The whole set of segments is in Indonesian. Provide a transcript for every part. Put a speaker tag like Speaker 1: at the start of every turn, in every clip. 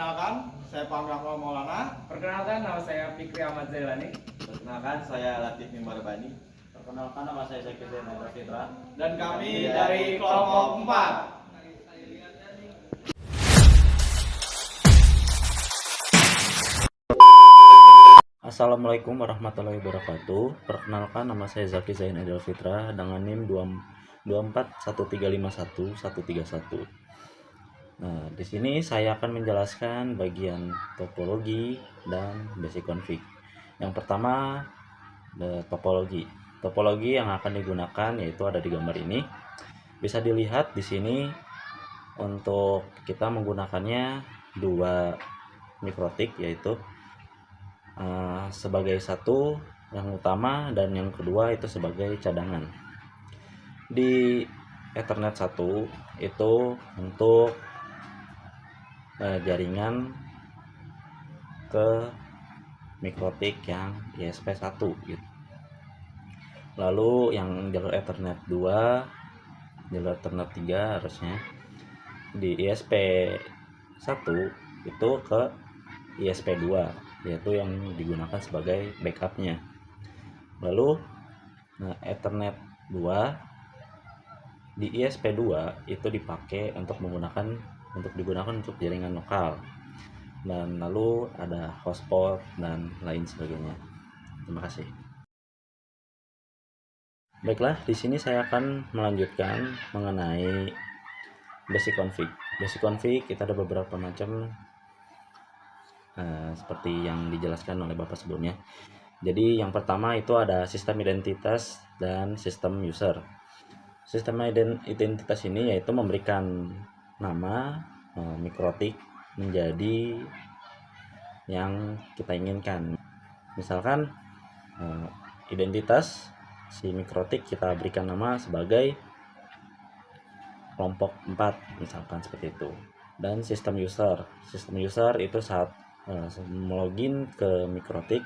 Speaker 1: Perkenalkan, saya Pamri Akmal Maulana.
Speaker 2: Perkenalkan, nama saya Fikri Ahmad Zailani.
Speaker 3: Perkenalkan, saya Latif Mimbarbani. Perkenalkan, nama saya Zaki Zainal Fitra.
Speaker 1: Dan kami dari kelompok 4.
Speaker 4: Assalamualaikum warahmatullahi wabarakatuh. Perkenalkan, nama saya Zaki Zainal Fitra dengan NIM 241351 131. Nah, di sini saya akan menjelaskan bagian topologi dan basic config. Yang pertama, topologi. Topologi yang akan digunakan yaitu ada di gambar ini. Bisa dilihat di sini untuk kita menggunakannya dua mikrotik, yaitu sebagai satu yang utama dan yang kedua itu sebagai cadangan. Di Ethernet 1 itu untuk jaringan ke mikrotik yang ISP1 gitu. Lalu yang jalur Ethernet 2, jalur Ethernet 3 harusnya di ISP1 itu ke ISP2, yaitu yang digunakan sebagai backupnya. Lalu Ethernet 2 di ISP2 itu dipakai untuk digunakan untuk jaringan lokal, dan lalu ada hotspot dan lain sebagainya. Terima kasih. Baiklah, di sini saya akan melanjutkan mengenai basic config. Basic config kita ada beberapa macam seperti yang dijelaskan oleh Bapak sebelumnya. Jadi yang pertama itu ada sistem identitas dan sistem user. Sistem identitas ini yaitu memberikan nama mikrotik menjadi yang kita inginkan. Misalkan identitas si mikrotik kita berikan nama sebagai kelompok 4 misalkan seperti itu. Dan sistem user itu saat login ke mikrotik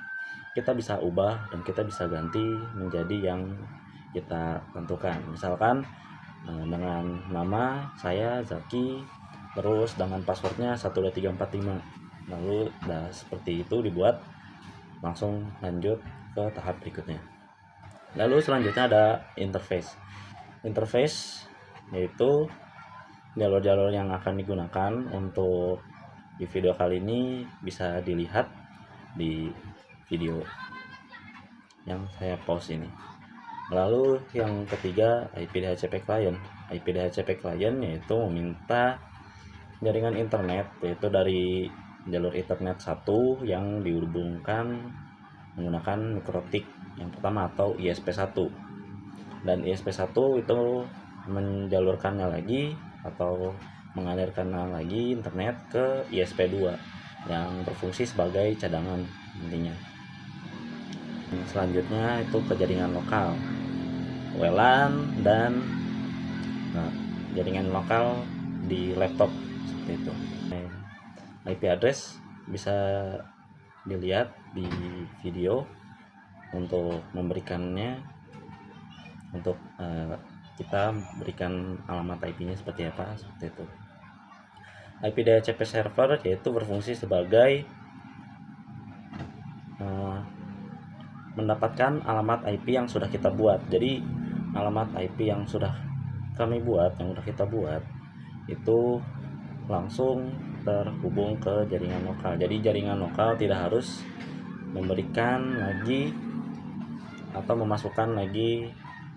Speaker 4: kita bisa ubah dan kita bisa ganti menjadi yang kita tentukan. Misalkan dengan nama saya Zaki, terus dengan passwordnya 12345. Lalu seperti itu dibuat, langsung lanjut ke tahap berikutnya. Lalu selanjutnya ada interface yaitu jalur-jalur yang akan digunakan untuk di video kali ini bisa dilihat di video yang saya post ini. Lalu yang ketiga IP DHCP client. IP DHCP client yaitu meminta jaringan internet, yaitu dari jalur Ethernet 1 yang dihubungkan menggunakan mikrotik yang pertama atau ISP1. Dan ISP1 itu menjalurkannya lagi atau mengalirkan lagi internet ke ISP2 yang berfungsi sebagai cadangan intinya. Selanjutnya itu ke jaringan lokal, WLAN dan jaringan lokal di laptop seperti itu. IP address bisa dilihat di video untuk memberikannya, untuk kita berikan alamat IP-nya seperti apa, seperti itu. IP DHCP server yaitu berfungsi sebagai mendapatkan alamat IP yang sudah kita buat. Jadi alamat IP yang sudah kami buat, yang sudah kita buat itu langsung terhubung ke jaringan lokal. Jadi jaringan lokal tidak harus memberikan lagi atau memasukkan lagi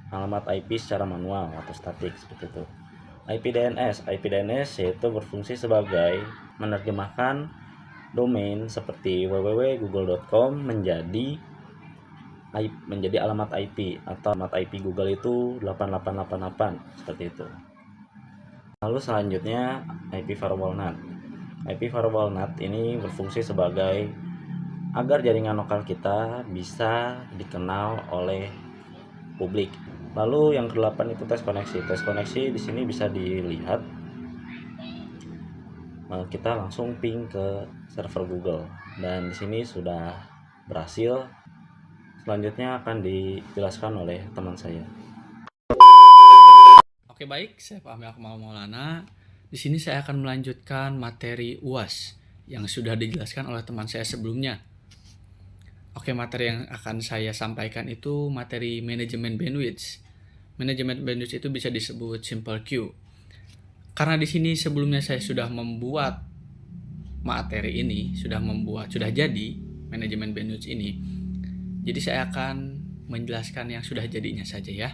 Speaker 4: alamat IP secara manual atau statik seperti itu. IP DNS yaitu berfungsi sebagai menerjemahkan domain seperti www.google.com menjadi alamat IP, atau alamat IP Google itu 8888 seperti itu. Lalu selanjutnya IP firewall NAT. IP firewall NAT ini berfungsi sebagai agar jaringan lokal kita bisa dikenal oleh publik. Lalu yang ke-8 itu tes koneksi. Tes koneksi di sini bisa dilihat kita langsung ping ke server Google dan di sini sudah berhasil. Selanjutnya akan dijelaskan oleh teman saya.
Speaker 2: Oke, baik, saya Pamri Akmal Maulana. Di sini saya akan melanjutkan materi UAS,
Speaker 5: yang sudah dijelaskan oleh teman saya sebelumnya. Oke, materi yang akan saya sampaikan itu materi manajemen bandwidth. Manajemen bandwidth itu bisa disebut simple queue. Karena di sini sebelumnya saya sudah membuat materi ini, sudah jadi manajemen bandwidth ini. Jadi saya akan menjelaskan yang sudah jadinya saja ya.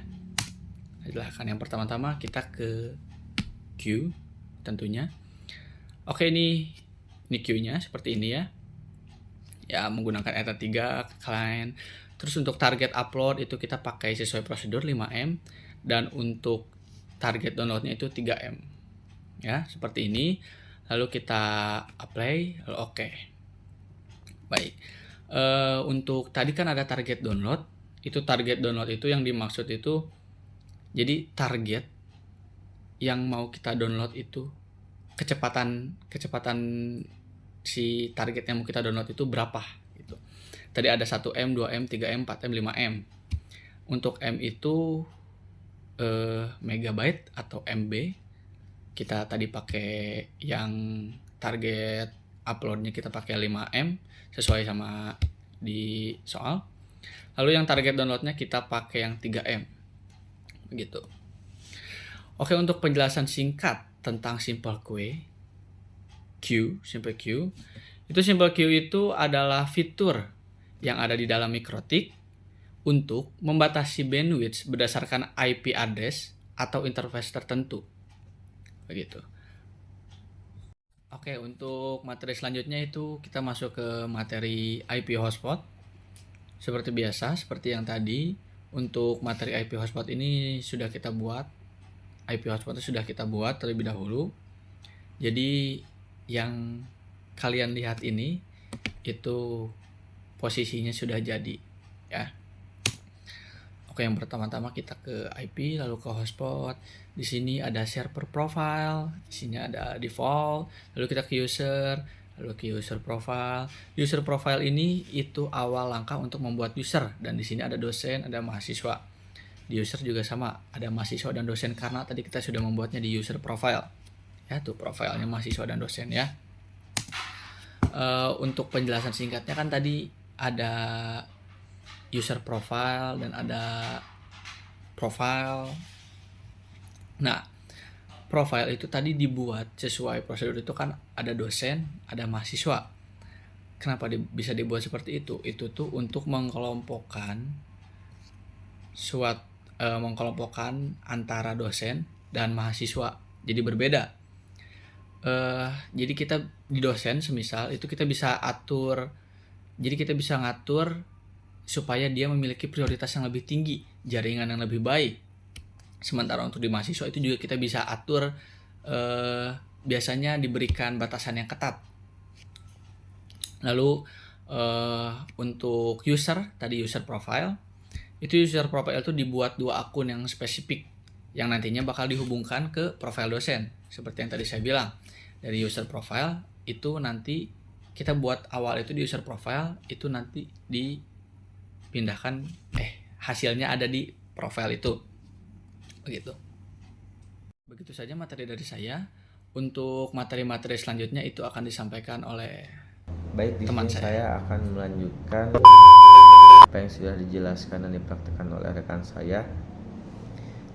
Speaker 5: Silahkan yang pertama-tama kita ke queue tentunya. Oke, ini queue-nya seperti ini ya. Ya, menggunakan ETA3 client. Terus untuk target upload itu kita pakai sesuai prosedur 5M, dan untuk target downloadnya itu 3M. Ya, seperti ini. Lalu kita apply, lalu oke. Baik. Untuk tadi kan ada target download. Itu target download itu yang dimaksud itu, jadi target yang mau kita download itu kecepatan si target yang mau kita download itu berapa gitu. Tadi ada 1M, 2M, 3M, 4M, 5M. Untuk M itu megabyte atau MB. Kita tadi pakai yang target uploadnya kita pakai 5M sesuai sama di soal. Lalu yang target downloadnya kita pakai yang 3M. Begitu. Oke, untuk penjelasan singkat tentang simple queue, simple queue. Itu simple queue itu adalah fitur yang ada di dalam MikroTik untuk membatasi bandwidth berdasarkan IP address atau interface tertentu. Begitu. Oke, untuk materi selanjutnya itu kita masuk ke materi IP hotspot. Seperti biasa, seperti yang tadi, untuk materi IP hotspot ini sudah kita buat. IP hotspot itu sudah kita buat terlebih dahulu. Jadi yang kalian lihat ini itu posisinya sudah jadi ya. Oke, yang pertama-tama kita ke IP lalu ke hotspot. Di sini ada server profile, di sini ada default, lalu kita ke user, lalu ke user profile. User profile ini itu awal langkah untuk membuat user, dan di sini ada dosen, ada mahasiswa. Di user juga sama, ada mahasiswa dan dosen karena tadi kita sudah membuatnya di user profile. Ya, tuh profilnya mahasiswa dan dosen ya. Untuk penjelasan singkatnya kan tadi ada user profile dan ada profile. Nah, profile itu tadi dibuat sesuai prosedur itu kan ada dosen, ada mahasiswa. Kenapa bisa dibuat seperti itu? Itu tuh untuk mengkelompokkan mengkelompokkan antara dosen dan mahasiswa. Jadi berbeda. Jadi kita di dosen semisal itu kita bisa atur. Jadi kita bisa ngatur supaya dia memiliki prioritas yang lebih tinggi, jaringan yang lebih baik. Sementara untuk di mahasiswa itu juga kita bisa atur, biasanya diberikan batasan yang ketat. Lalu untuk user, tadi user profile, itu user profile itu dibuat 2 akun yang spesifik yang nantinya bakal dihubungkan ke profile dosen. Seperti yang tadi saya bilang, dari user profile itu nanti kita buat awal itu di user profile, itu nanti dipindahkan, hasilnya ada di profile itu. Begitu saja materi dari saya. Untuk materi-materi selanjutnya itu akan disampaikan oleh teman
Speaker 6: saya akan melanjutkan apa yang sudah dijelaskan dan dipraktikkan oleh rekan saya.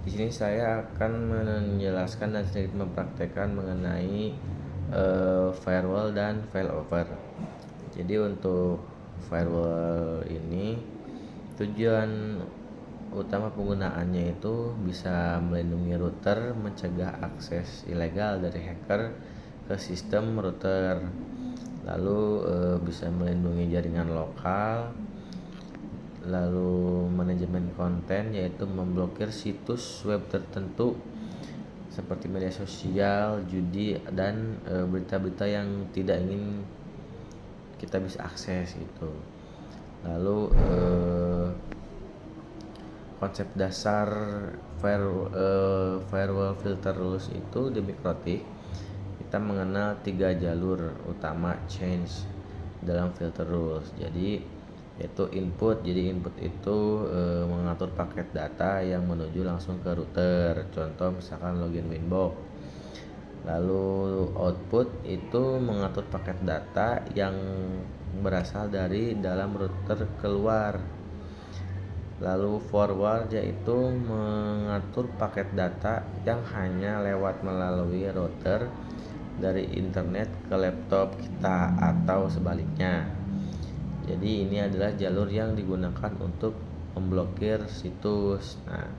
Speaker 6: Di sini saya akan menjelaskan dan sedikit mempraktekkan mengenai firewall dan failover. Jadi untuk firewall ini tujuan utama penggunaannya itu bisa melindungi router, mencegah akses ilegal dari hacker ke sistem router, lalu bisa melindungi jaringan lokal, lalu manajemen konten yaitu memblokir situs web tertentu seperti media sosial, judi, dan berita-berita yang tidak ingin kita bisa akses gitu. Lalu konsep dasar firewall filter rules itu di MikroTik kita mengenal 3 jalur utama change dalam filter rules. Jadi yaitu input. Jadi input itu mengatur paket data yang menuju langsung ke router. Contoh misalkan login Winbox. Lalu output itu mengatur paket data yang berasal dari dalam router keluar. Lalu forward yaitu mengatur paket data yang hanya lewat melalui router dari internet ke laptop kita atau sebaliknya. Jadi ini adalah jalur yang digunakan untuk memblokir situs. Nah,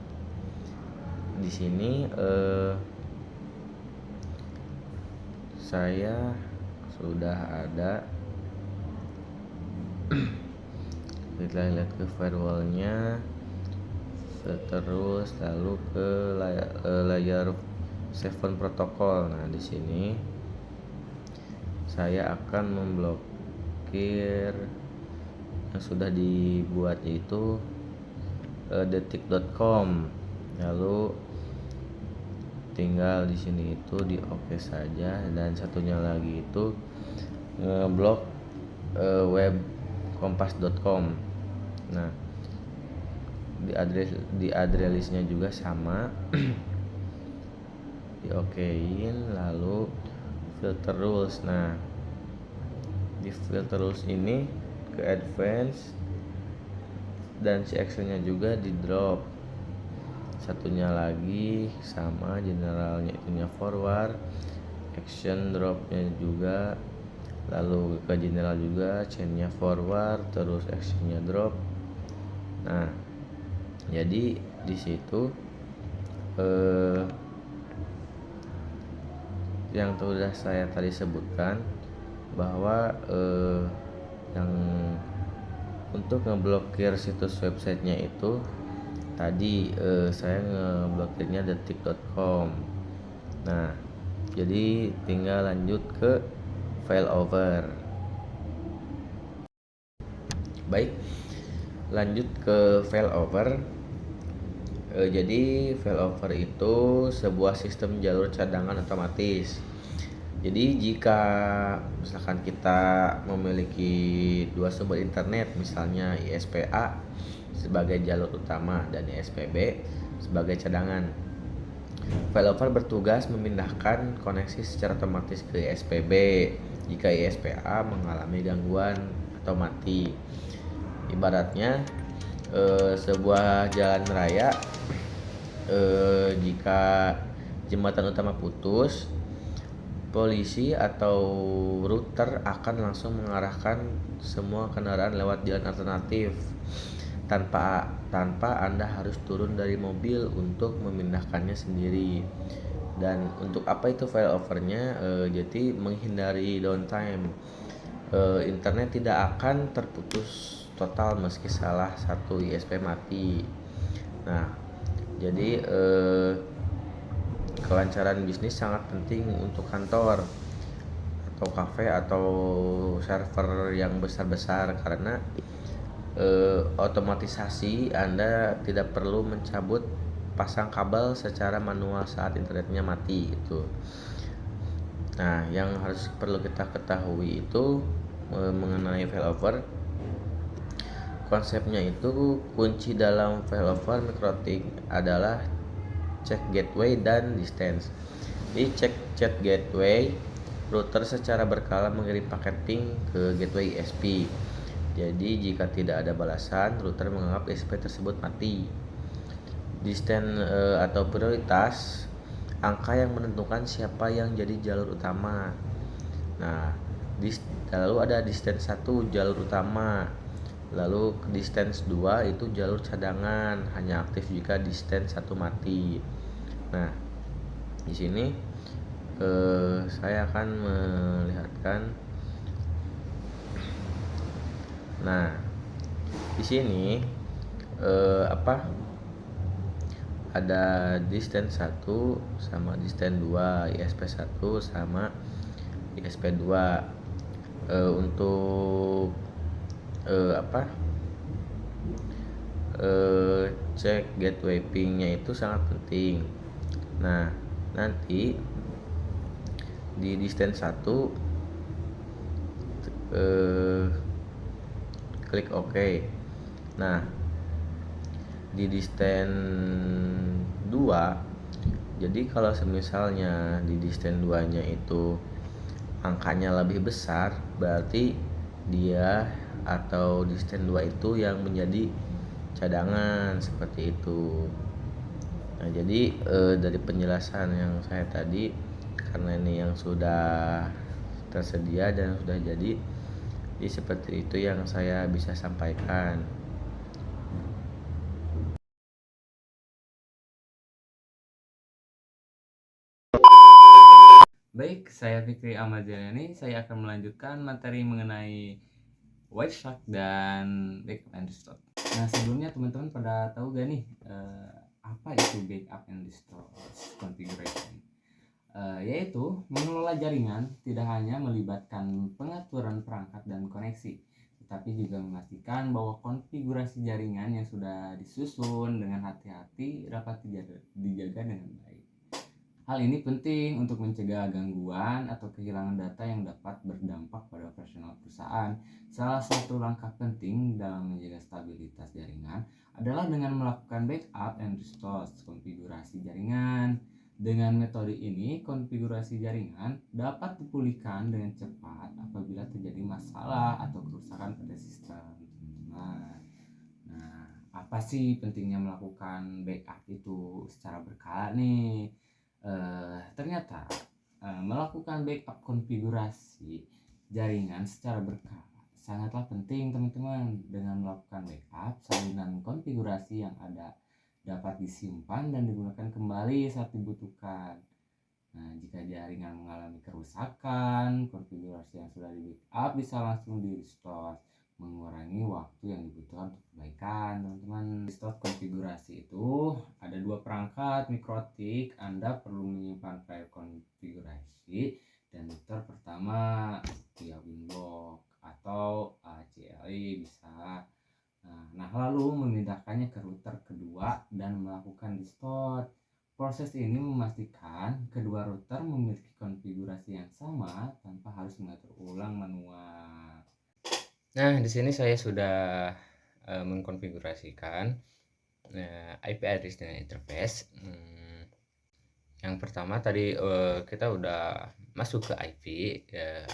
Speaker 6: di sini saya sudah ada. Kita lihat ke firewallnya, terus lalu ke layer 7 protokol. Nah, di sini saya akan memblokir yang sudah dibuat, yaitu detik.com. Lalu tinggal di sini itu di oke saja, dan satunya lagi itu ngeblok web kompas.com. Nah, di address-nya juga sama. Diokein, lalu filter rules. Nah, di filter rules ini ke advance, dan si actionnya juga di drop. Satunya lagi sama, generalnya itunya forward, action dropnya juga, lalu ke general juga, chainnya forward, terus actionnya drop. Nah, jadi di situ yang sudah saya tadi sebutkan bahwa yang untuk ngeblokir situs websitenya itu tadi saya ngeblokirnya detik.com. Nah, jadi tinggal lanjut ke failover. Baik, lanjut ke failover. Jadi failover itu sebuah sistem jalur cadangan otomatis. Jadi jika misalkan kita memiliki dua sumber internet, misalnya ISPA sebagai jalur utama dan ISPB sebagai cadangan, failover bertugas memindahkan koneksi secara otomatis ke ISPB jika ISPA mengalami gangguan atau mati. Ibaratnya sebuah jalan raya, jika jembatan utama putus, polisi atau router akan langsung mengarahkan semua kendaraan lewat jalan alternatif tanpa Anda harus turun dari mobil untuk memindahkannya sendiri. Dan untuk apa itu failovernya? Jadi menghindari downtime. Internet tidak akan terputus total meski salah satu ISP mati. Nah, jadi kelancaran bisnis sangat penting untuk kantor atau kafe atau server yang besar-besar, karena otomatisasi Anda tidak perlu mencabut pasang kabel secara manual saat internetnya mati gitu. Nah, yang perlu kita ketahui itu mengenai failover, konsepnya itu kunci dalam failover MikroTik adalah check gateway dan distance. Di check gateway, router secara berkala mengirim paket ping ke gateway ISP. Jadi jika tidak ada balasan, router menganggap ISP tersebut mati. Distance atau prioritas, angka yang menentukan siapa yang jadi jalur utama. Nah, lalu ada distance 1 jalur utama. Lalu distance 2 itu jalur cadangan, hanya aktif jika distance 1 mati. Nah, di sini saya akan melihatkan. Nah, di sini ada distance 1 sama distance 2, ISP1 sama ISP2. Untuk cek gateway pingnya itu sangat penting. Nah, nanti di distance 1 klik OK. Nah, di distance 2 Jadi kalau semisalnya di stand 2 nya itu angkanya lebih besar, berarti dia atau di stand 2 itu yang menjadi cadangan, seperti itu. Nah, jadi dari penjelasan yang saya tadi, karena ini yang sudah tersedia dan sudah jadi seperti itu yang saya bisa sampaikan.
Speaker 2: Baik, saya Fikri Ahmad Jailani. Saya akan melanjutkan materi mengenai white shark dan backup and restore. Nah, sebelumnya teman-teman pada tahu gak nih apa itu backup and restore configuration? Yaitu mengelola jaringan tidak hanya melibatkan pengaturan perangkat dan koneksi, tetapi juga memastikan bahwa konfigurasi jaringan yang sudah disusun dengan hati-hati dapat dijaga dengan baik. Hal ini penting untuk mencegah gangguan atau kehilangan data yang dapat berdampak pada operasional perusahaan. Salah satu langkah penting dalam menjaga stabilitas jaringan adalah dengan melakukan backup and restore konfigurasi jaringan. Dengan metode ini, konfigurasi jaringan dapat dipulihkan dengan cepat apabila terjadi masalah atau kerusakan pada sistem. Nah, apa sih pentingnya melakukan backup itu secara berkala nih? Ternyata melakukan backup konfigurasi jaringan secara berkala sangatlah penting teman-teman. Dengan melakukan backup, salinan konfigurasi yang ada dapat disimpan dan digunakan kembali saat dibutuhkan. Nah, jika jaringan mengalami kerusakan, konfigurasi yang sudah di backup bisa langsung di restore, mengurangi waktu yang dibutuhkan untuk perbaikan. Teman-teman, restore konfigurasi itu ada 2 perangkat mikrotik. Anda perlu menyimpan file konfigurasi dan restore pertama via Winblock atau CLI bisa. Nah, lalu memindahkannya ke router kedua dan melakukan restore. Proses ini memastikan kedua router memiliki konfigurasi yang sama tanpa harus mengatur ulang manual.
Speaker 6: Nah, di sini saya sudah mengkonfigurasikan IP address dan interface. Yang pertama tadi kita udah masuk ke IP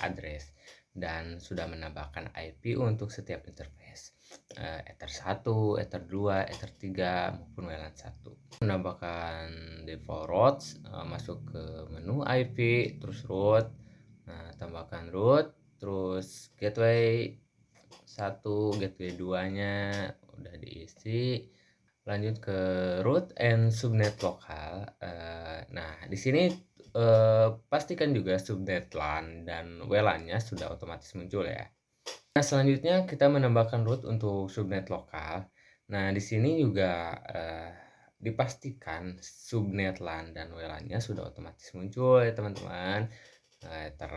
Speaker 6: address dan sudah menambahkan IP untuk setiap interface. Ether 1, Ether 2, Ether 3 maupun WLAN 1. Menambahkan default routes, masuk ke menu IP, terus route. Nah, tambahkan route, terus gateway 1, gateway 2-nya udah diisi. Lanjut ke root and subnet lokal. Nah, di sini pastikan juga subnet LAN dan WLAN-nya sudah otomatis muncul ya. Nah, selanjutnya kita menambahkan root untuk subnet lokal. Nah, di sini juga dipastikan subnet LAN dan WLAN-nya sudah otomatis muncul ya teman-teman. Ether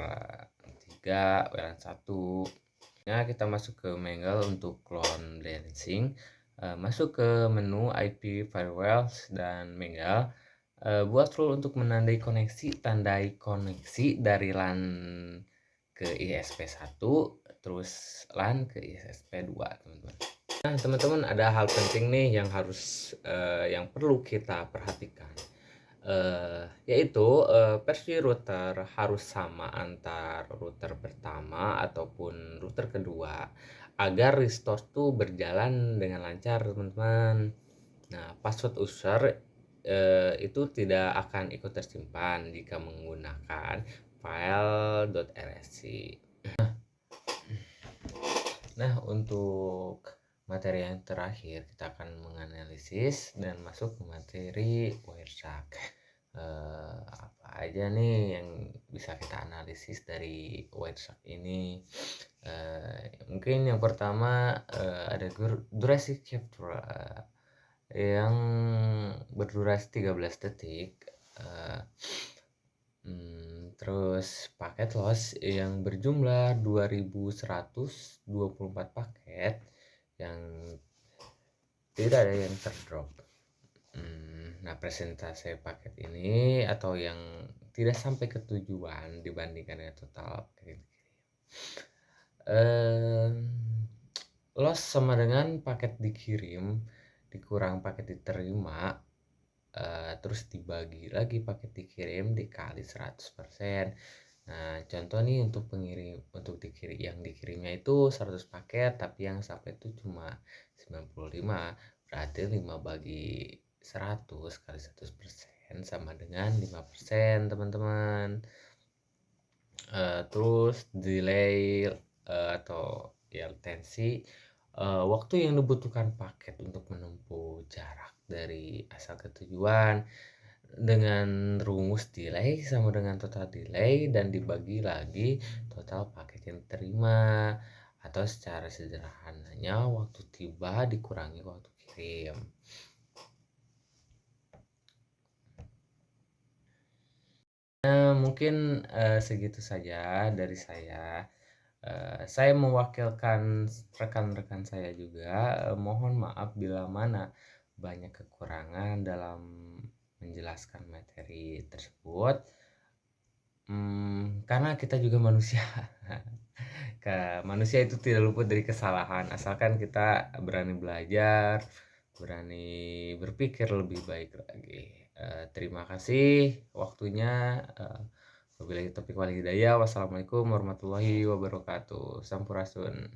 Speaker 6: 3, WLAN 1. Nah, kita masuk ke Mangle untuk clone balancing. Masuk ke menu IP firewalls dan Mangle. Buat rule untuk menandai koneksi, tandai koneksi dari LAN ke ISP1 terus LAN ke ISP2 teman-teman. Nah, teman-teman, ada hal penting nih yang perlu kita perhatikan, yaitu versi router harus sama antar router pertama ataupun router kedua agar restore tuh berjalan dengan lancar teman-teman. Nah, password user itu tidak akan ikut tersimpan jika menggunakan file.rsc. Nah, untuk materi yang terakhir kita akan menganalisis dan masuk ke materi Wireshark. Apa aja nih yang bisa kita analisis dari Wireshark ini? Mungkin yang pertama ada durasi capture yang berdurasi 13 detik. Terus paket loss yang berjumlah 2124 paket yang tidak ada yang terdrop. Nah, presentasi paket ini atau yang tidak sampai ke tujuan dibandingkan dengan total paket loss sama dengan paket dikirim dikurang paket diterima terus dibagi lagi paket dikirim dikali 100%. Nah, contoh nih untuk yang dikirimnya itu 100 paket tapi yang sampai itu cuma 95, berarti 5 bagi 100 kali 100% sama dengan 5%, teman-teman. Terus delay atau ya latency, waktu yang dibutuhkan paket untuk menempuh jarak dari asal ke tujuan dengan rumus delay sama dengan total delay dan dibagi lagi total paket yang diterima, atau secara sederhananya waktu tiba dikurangi waktu kirim. Mungkin segitu saja dari saya. Saya mewakilkan rekan-rekan saya juga. Mohon maaf bila mana banyak kekurangan dalam menjelaskan materi tersebut. Karena kita juga manusia. Manusia itu tidak luput dari kesalahan, asalkan kita berani belajar, berani berpikir lebih baik lagi. Terima kasih waktunya. Wabillahi taufiq wal hidayah. Wassalamualaikum warahmatullahi wabarakatuh. Sampurasun.